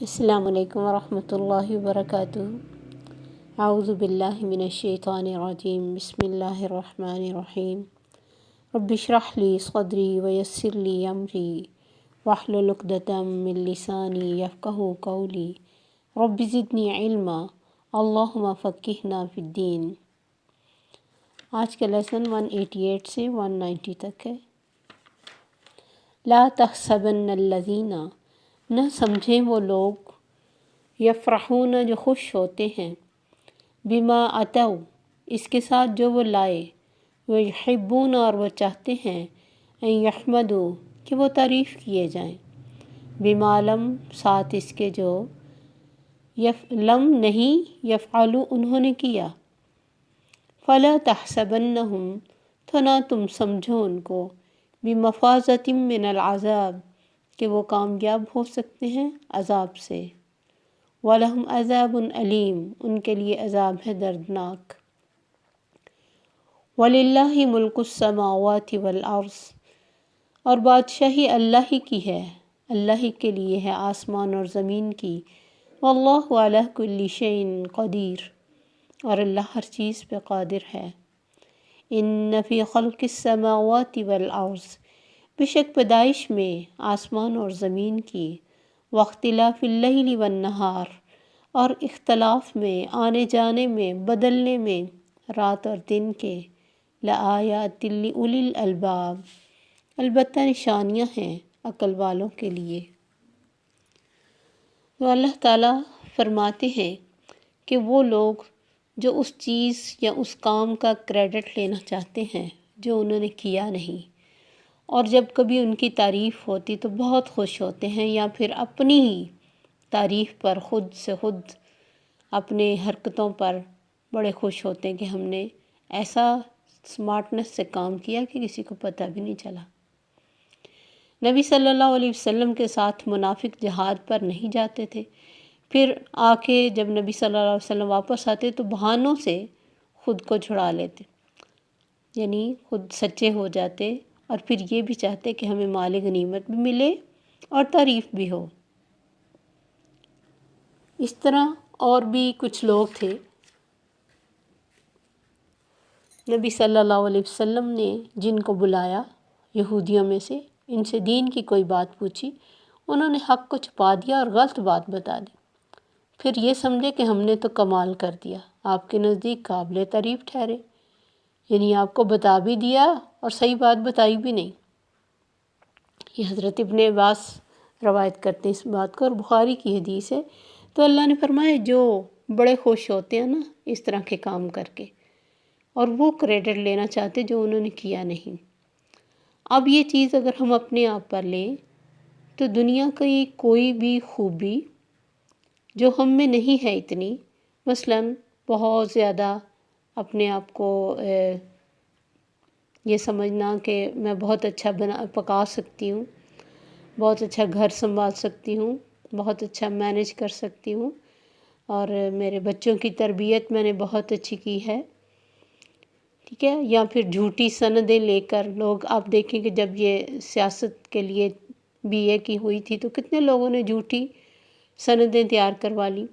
السلام علیکم ورحمۃ اللہ وبرکاتہ۔ اعوذ باللہ من الشیطان الرجیم، بسم اللہ الرحمن الرحیم۔ رب اشرح لی صدری ویسر لی امری واحلل عقدۃ من لسانی یفقہوا قولی رب زدنی علما اللہم فقہنا فی الدین۔ آج کا لیسن 188 سے 190 تک ہے۔ لا تحسبن الذین، نہ سمجھیں وہ لوگ، یفرحون جو خوش ہوتے ہیں، بما اتوا اس کے ساتھ جو وہ لائے، ویحبون اور وہ چاہتے ہیں، ان یحمدوا کہ وہ تعریف کیے جائیں، بما لم ساتھ اس کے جو لم نہیں یفعلوا انہوں نے کیا، فلا تحسبنہم تو نہ تم سمجھو ان کو، بمفازۃ من العذاب کہ وہ کامیاب ہو سکتے ہیں عذاب سے، وَلَهُمْ عَذَابٌ علیم ان کے لیے عذاب ہے دردناک۔ وَلِلَّهِ مُلْكُ السَّمَاوَاتِ وَالْأَرْضِ اور بادشاہی اللہ ہی کی ہے، اللہ ہی کے لیے ہے آسمان اور زمین کی، وَاللَّهُ عَلَى كُلِّ شَيْءٍ قدیر اور اللہ ہر چیز پہ قادر ہے۔ إِنَّ فِي خَلْقِ السَّمَاوَاتِ وَالْأَرْضِ بے شک پیدائش میں آسمان اور زمین کی، واختلاف اللیل والنہار اور اختلاف میں، آنے جانے میں، بدلنے میں رات اور دن کے، لآیات لأولی الالباب البتہ نشانیاں ہیں عقل والوں کے لیے۔ تو اللہ تعالیٰ فرماتے ہیں کہ وہ لوگ جو اس چیز یا اس کام کا کریڈٹ لینا چاہتے ہیں جو انہوں نے کیا نہیں، اور جب کبھی ان کی تعریف ہوتی تو بہت خوش ہوتے ہیں، یا پھر اپنی ہی تعریف پر خود سے خود اپنے حرکتوں پر بڑے خوش ہوتے ہیں کہ ہم نے ایسا سمارٹنس سے کام کیا کہ کسی کو پتہ بھی نہیں چلا۔ نبی صلی اللہ علیہ وسلم کے ساتھ منافق جہاد پر نہیں جاتے تھے، پھر آ کے جب نبی صلی اللہ علیہ وسلم واپس آتے تو بہانوں سے خود کو چھڑا لیتے، یعنی خود سچے ہو جاتے، اور پھر یہ بھی چاہتے کہ ہمیں مال غنیمت بھی ملے اور تعریف بھی ہو۔ اس طرح اور بھی کچھ لوگ تھے، نبی صلی اللہ علیہ وسلم نے جن کو بلایا یہودیوں میں سے، ان سے دین کی کوئی بات پوچھی، انہوں نے حق کو چھپا دیا اور غلط بات بتا دی، پھر یہ سمجھے کہ ہم نے تو کمال کر دیا، آپ کے نزدیک قابل تعریف ٹھہرے، یعنی آپ کو بتا بھی دیا اور صحیح بات بتائی بھی نہیں۔ یہ حضرت ابن عباس روایت کرتے ہیں اس بات کو، اور بخاری کی حدیث ہے۔ تو اللہ نے فرمایا جو بڑے خوش ہوتے ہیں نا اس طرح کے کام کر کے، اور وہ کریڈٹ لینا چاہتے جو انہوں نے کیا نہیں۔ اب یہ چیز اگر ہم اپنے آپ پر لیں تو دنیا کی کوئی بھی خوبی جو ہم میں نہیں ہے اتنی، مثلاً بہت زیادہ اپنے آپ کو یہ سمجھنا کہ میں بہت اچھا پکا سکتی ہوں، بہت اچھا گھر سنبھال سکتی ہوں، بہت اچھا مینیج کر سکتی ہوں، اور میرے بچوں کی تربیت میں نے بہت اچھی کی ہے، ٹھیک ہے، یا پھر جھوٹی سندیں لے کر لوگ، آپ دیکھیں کہ جب یہ سیاست کے لیے BA کی ہوئی تھی تو کتنے لوگوں نے جھوٹی سندیں تیار کروا لی،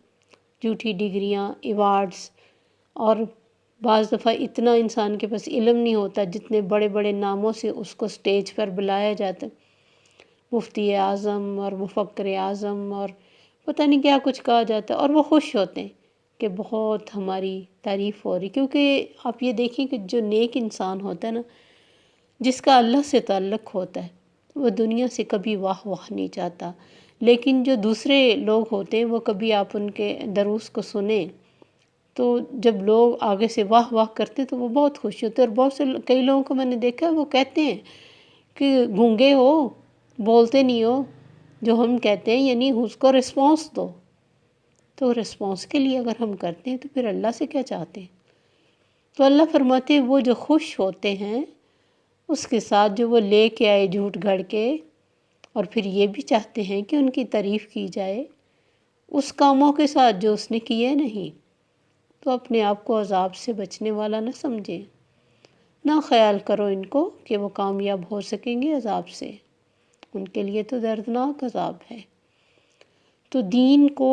جھوٹی ڈگریاں، ایوارڈز، اور بعض دفعہ اتنا انسان کے پاس علم نہیں ہوتا جتنے بڑے بڑے ناموں سے اس کو سٹیج پر بلایا جاتا، مفتی اعظم اور مفکر اعظم اور پتہ نہیں کیا کچھ کہا جاتا ہے، اور وہ خوش ہوتے ہیں کہ بہت ہماری تعریف ہو رہی، کیونکہ آپ یہ دیکھیں کہ جو نیک انسان ہوتا ہے نا، جس کا اللہ سے تعلق ہوتا ہے، وہ دنیا سے کبھی واہ واہ نہیں چاہتا، لیکن جو دوسرے لوگ ہوتے ہیں وہ کبھی آپ ان کے دروس کو سنیں تو جب لوگ آگے سے واہ واہ کرتے تو وہ بہت خوش ہوتے، اور بہت سے کئی لوگوں کو میں نے دیکھا وہ کہتے ہیں کہ گونگے ہو، بولتے نہیں ہو، جو ہم کہتے ہیں، یعنی اس کو رسپانس دو، تو رسپانس کے لیے اگر ہم کرتے ہیں تو پھر اللہ سے کیا چاہتے ہیں؟ تو اللہ فرماتے ہیں وہ جو خوش ہوتے ہیں اس کے ساتھ جو وہ لے کے آئے جھوٹ گھڑ کے، اور پھر یہ بھی چاہتے ہیں کہ ان کی تعریف کی جائے اس کاموں کے ساتھ جو اس نے کیے نہیں، تو اپنے آپ کو عذاب سے بچنے والا نہ سمجھیں، نہ خیال کرو ان کو کہ وہ کامیاب ہو سکیں گے عذاب سے، ان کے لیے تو دردناک عذاب ہے۔ تو دین کو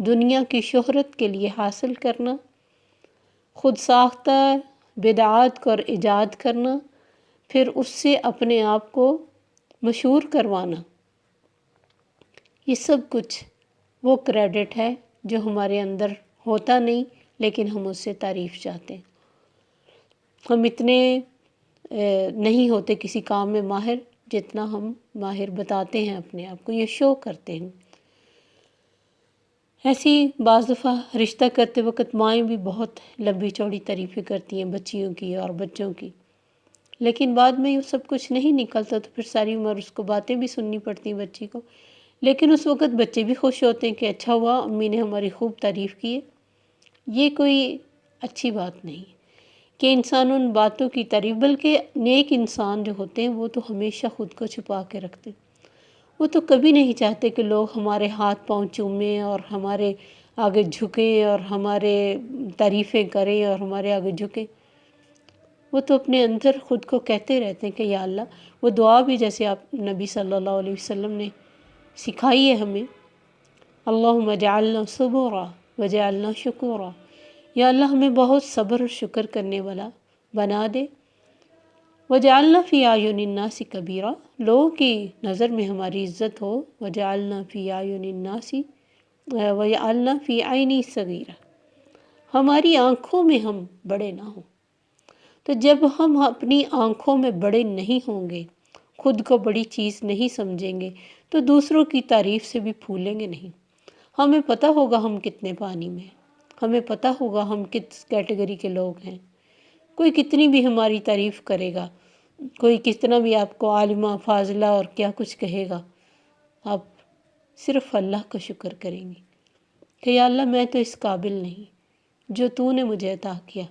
دنیا کی شہرت کے لیے حاصل کرنا، خود ساختہ بدعات کو ایجاد کرنا، پھر اس سے اپنے آپ کو مشہور کروانا، یہ سب کچھ وہ کریڈٹ ہے جو ہمارے اندر ہوتا نہیں، لیکن ہم اس سے تعریف چاہتے ہیں۔ ہم اتنے نہیں ہوتے کسی کام میں ماہر جتنا ہم ماہر بتاتے ہیں اپنے آپ کو، یہ شو کرتے ہیں۔ ایسی بعض دفعہ رشتہ کرتے وقت مائیں بھی بہت لمبی چوڑی تعریفیں کرتی ہیں بچیوں کی اور بچوں کی، لیکن بعد میں یہ سب کچھ نہیں نکلتا تو پھر ساری عمر اس کو باتیں بھی سننی پڑتی ہیں بچی کو، لیکن اس وقت بچے بھی خوش ہوتے ہیں کہ اچھا ہوا امی نے ہماری خوب تعریف کی ہے۔ یہ کوئی اچھی بات نہیں کہ انسان ان باتوں کی تعریف، بلکہ نیک انسان جو ہوتے ہیں وہ تو ہمیشہ خود کو چھپا کے رکھتے ہیں، وہ تو کبھی نہیں چاہتے کہ لوگ ہمارے ہاتھ پاؤں چومیں اور ہمارے آگے جھکیں اور ہمارے تعریفیں کریں اور ہمارے آگے جھکیں۔ وہ تو اپنے اندر خود کو کہتے رہتے ہیں کہ یا اللہ، وہ دعا بھی جیسے آپ نبی صلی اللہ علیہ وسلم نے سکھائی ہے ہمیں، اللہم اجعلنا صبورا وجعلنا شکورا، یا اللہ ہمیں بہت صبر اور شکر کرنے والا بنا دے، وجعلنا فی اعین الناس کبیرا، لوگوں کی نظر میں ہماری عزت ہو، وجعلنا فی اعین الناس وجعلنا فی عینی صغیرا، ہماری آنکھوں میں ہم بڑے نہ ہوں۔ تو جب ہم اپنی آنکھوں میں بڑے نہیں ہوں گے، خود کو بڑی چیز نہیں سمجھیں گے، تو دوسروں کی تعریف سے بھی پھولیں گے نہیں۔ ہمیں پتہ ہوگا ہم کتنے پانی میں ہیں، ہمیں پتہ ہوگا ہم کس کیٹیگری کے لوگ ہیں۔ کوئی کتنی بھی ہماری تعریف کرے گا، کوئی کتنا بھی آپ کو عالمہ فاضلہ اور کیا کچھ کہے گا، آپ صرف اللہ کا شکر کریں گے کہ یا اللہ میں تو اس قابل نہیں جو تو نے مجھے عطا کیا۔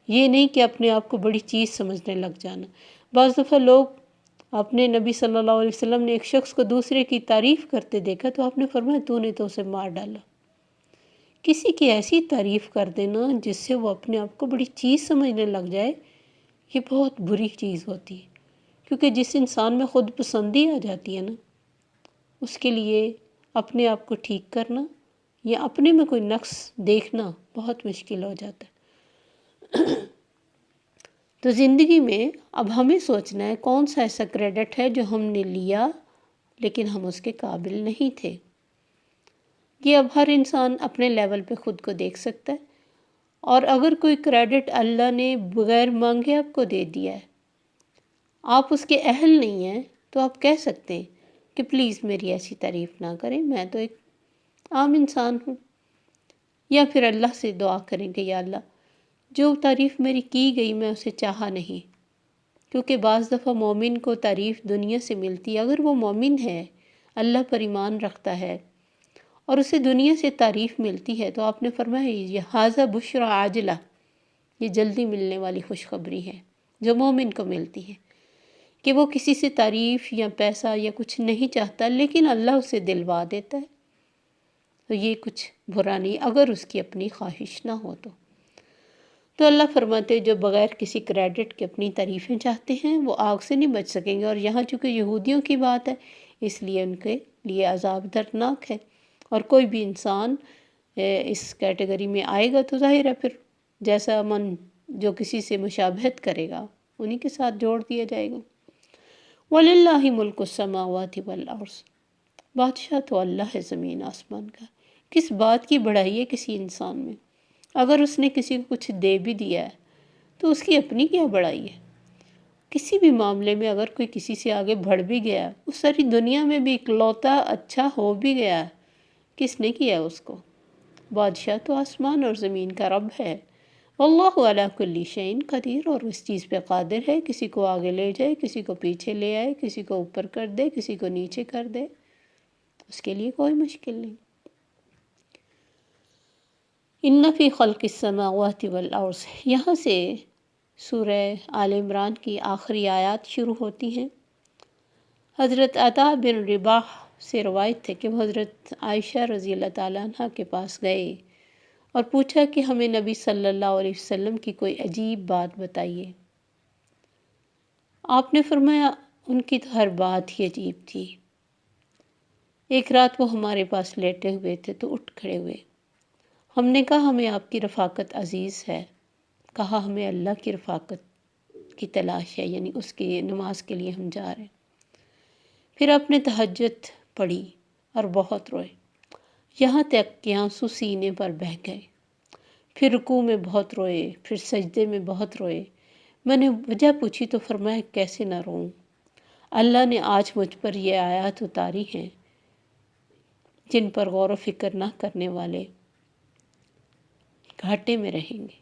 یہ نہیں کہ اپنے آپ کو بڑی چیز سمجھنے لگ جانا۔ بعض دفعہ لوگ، اپنے نبی صلی اللہ علیہ وسلم نے ایک شخص کو دوسرے کی تعریف کرتے دیکھا تو آپ نے فرمایا تو نے تو اسے مار ڈالا۔ کسی کی ایسی تعریف کر دینا جس سے وہ اپنے آپ کو بڑی چیز سمجھنے لگ جائے، یہ بہت بری چیز ہوتی ہے، کیونکہ جس انسان میں خود پسندی آ جاتی ہے نا، اس کے لیے اپنے آپ کو ٹھیک کرنا یا اپنے میں کوئی نقص دیکھنا بہت مشکل ہو جاتا ہے۔ تو زندگی میں اب ہمیں سوچنا ہے کون سا ایسا کریڈٹ ہے جو ہم نے لیا لیکن ہم اس کے قابل نہیں تھے۔ یہ اب ہر انسان اپنے لیول پہ خود کو دیکھ سکتا ہے، اور اگر کوئی کریڈٹ اللہ نے بغیر مانگے آپ کو دے دیا ہے، آپ اس کے اہل نہیں ہیں، تو آپ کہہ سکتے ہیں کہ پلیز میری ایسی تعریف نہ کریں، میں تو ایک عام انسان ہوں۔ یا پھر اللہ سے دعا کریں کہ یا اللہ، جو تعریف میری کی گئی میں اسے چاہا نہیں، کیونکہ بعض دفعہ مومن کو تعریف دنیا سے ملتی ہے، اگر وہ مومن ہے، اللہ پر ایمان رکھتا ہے اور اسے دنیا سے تعریف ملتی ہے، تو آپ نے فرمایا یہ ھذا بشری عاجلہ، یہ جلدی ملنے والی خوشخبری ہے جو مومن کو ملتی ہے، کہ وہ کسی سے تعریف یا پیسہ یا کچھ نہیں چاہتا، لیکن اللہ اسے دلوا دیتا ہے، تو یہ کچھ برا نہیں اگر اس کی اپنی خواہش نہ ہو تو اللہ فرماتے ہیں جو بغیر کسی کریڈٹ کے اپنی تعریفیں چاہتے ہیں وہ آگ سے نہیں بچ سکیں گے، اور یہاں چونکہ یہودیوں کی بات ہے اس لیے ان کے لیے عذاب دردناک ہے، اور کوئی بھی انسان اس کیٹیگری میں آئے گا تو ظاہر ہے پھر جیسا من جو کسی سے مشابہت کرے گا انہی کے ساتھ جوڑ دیا جائے گا۔ وَلِلَّهِ مُلْكُ السَّمَاوَاتِ وَالْأَرْضِ، بادشاہ تو اللہ ہے زمین آسمان کا۔ کس بات کی بڑائی ہے کسی انسان میں؟ اگر اس نے کسی کو کچھ دے بھی دیا ہے تو اس کی اپنی کیا بڑائی ہے؟ کسی بھی معاملے میں اگر کوئی کسی سے آگے بڑھ بھی گیا، اس ساری دنیا میں بھی اکلوتا اچھا ہو بھی گیا، کس نے کیا اس کو؟ بادشاہ تو آسمان اور زمین کا رب ہے۔ واللہ علی کل شیء قدیر، اور اس چیز پہ قادر ہے، کسی کو آگے لے جائے، کسی کو پیچھے لے آئے، کسی کو اوپر کر دے، کسی کو نیچے کر دے، اس کے لیے کوئی مشکل نہیں۔ ان فی خلق السماوات والارض، یہاں سے سورہ آل عمران کی آخری آیات شروع ہوتی ہیں۔ حضرت عطا بن رباح سے روایت ہے کہ وہ حضرت عائشہ رضی اللہ تعالیٰ عنہ کے پاس گئے اور پوچھا کہ ہمیں نبی صلی اللہ علیہ وسلم کی کوئی عجیب بات بتائیے۔ آپ نے فرمایا ان کی تو ہر بات ہی عجیب تھی۔ ایک رات وہ ہمارے پاس لیٹے ہوئے تھے تو اٹھ کھڑے ہوئے. ہم نے کہا ہمیں آپ کی رفاقت عزیز ہے. کہا ہمیں اللہ کی رفاقت کی تلاش ہے، یعنی اس کی نماز کے لیے ہم جا رہے ہیں. پھر آپ نے تہجد پڑھی اور بہت روئے، یہاں تک کہ آنسو سینے پر بہہ گئے. پھر رکوع میں بہت روئے، پھر سجدے میں بہت روئے. میں نے وجہ پوچھی تو فرمایا کیسے نہ روؤں، اللہ نے آج مجھ پر یہ آیات اتاری ہیں جن پر غور و فکر نہ کرنے والے گھاٹے میں رہیں گے.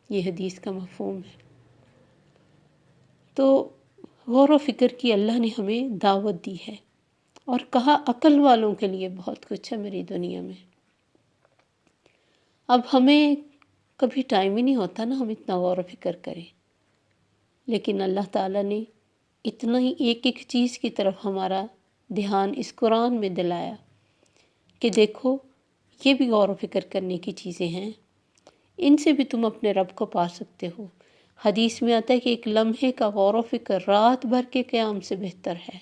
یہ حدیث کا مفہوم ہے. تو غور و فکر کی اللہ نے ہمیں دعوت دی ہے اور کہا عقل والوں کے لیے بہت کچھ ہے میری دنیا میں. اب ہمیں کبھی ٹائم ہی نہیں ہوتا نا ہم اتنا غور و فکر کریں، لیکن اللہ تعالیٰ نے اتنا ہی ایک ایک چیز کی طرف ہمارا دھیان اس قرآن میں دلایا کہ دیکھو یہ بھی غور و فکر کرنے کی چیزیں ہیں، ان سے بھی تم اپنے رب کو پا سکتے ہو. حدیث میں آتا ہے کہ ایک لمحے کا غور و فکر رات بھر کے قیام سے بہتر ہے.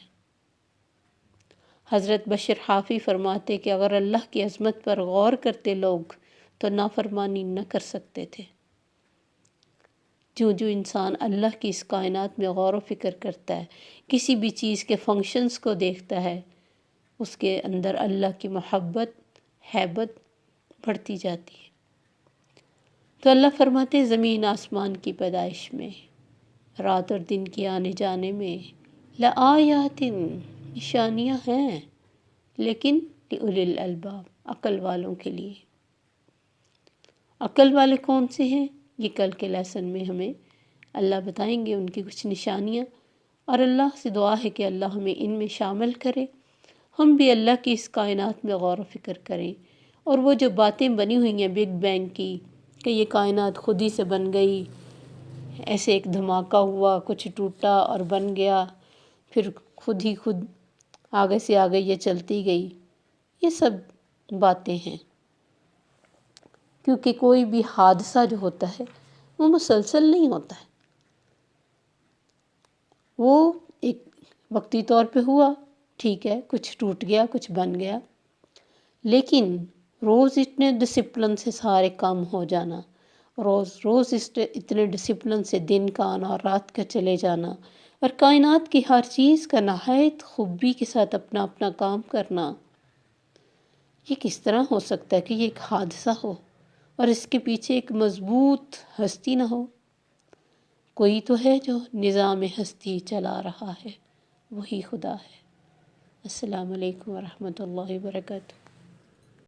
حضرت بشر حافی فرماتے کہ اگر اللہ کی عظمت پر غور کرتے لوگ تو نافرمانی نہ کر سکتے تھے. جو انسان اللہ کی اس کائنات میں غور و فکر کرتا ہے، کسی بھی چیز کے فنکشنز کو دیکھتا ہے، اس کے اندر اللہ کی محبت، ہیبت بڑھتی جاتی ہے. تو اللہ فرماتے زمین آسمان کی پیدائش میں، رات اور دن کی آنے جانے میں لآیات، نشانیاں ہیں، لیکن لأولی الالباب، عقل والوں کے لیے. عقل والے کون سے ہیں؟ یہ کل کے لیسن میں ہمیں اللہ بتائیں گے ان کی کچھ نشانیاں. اور اللہ سے دعا ہے کہ اللہ ہمیں ان میں شامل کرے، ہم بھی اللہ کی اس کائنات میں غور و فکر کریں. اور وہ جو باتیں بنی ہوئی ہیں بگ بینگ کی کہ یہ کائنات خود ہی سے بن گئی، ایسے ایک دھماکہ ہوا، کچھ ٹوٹا اور بن گیا، پھر خود ہی خود آگے سے آگے یہ چلتی گئی، یہ سب باتیں ہیں. کیونکہ کوئی بھی حادثہ جو ہوتا ہے وہ مسلسل نہیں ہوتا ہے، وہ ایک وقتی طور پہ ہوا، ٹھیک ہے، کچھ ٹوٹ گیا، کچھ بن گیا، لیکن روز اتنے ڈسپلن سے سارے کام ہو جانا، روز اتنے ڈسپلن سے دن کا آنا اور رات کا چلے جانا، اور کائنات کی ہر چیز کا نہایت خوبی کے ساتھ اپنا اپنا کام کرنا، یہ کس طرح ہو سکتا ہے کہ یہ ایک حادثہ ہو اور اس کے پیچھے ایک مضبوط ہستی نہ ہو؟ کوئی تو ہے جو نظام ہستی چلا رہا ہے، وہی خدا ہے. السلام علیکم ورحمۃ اللہ وبرکاتہ.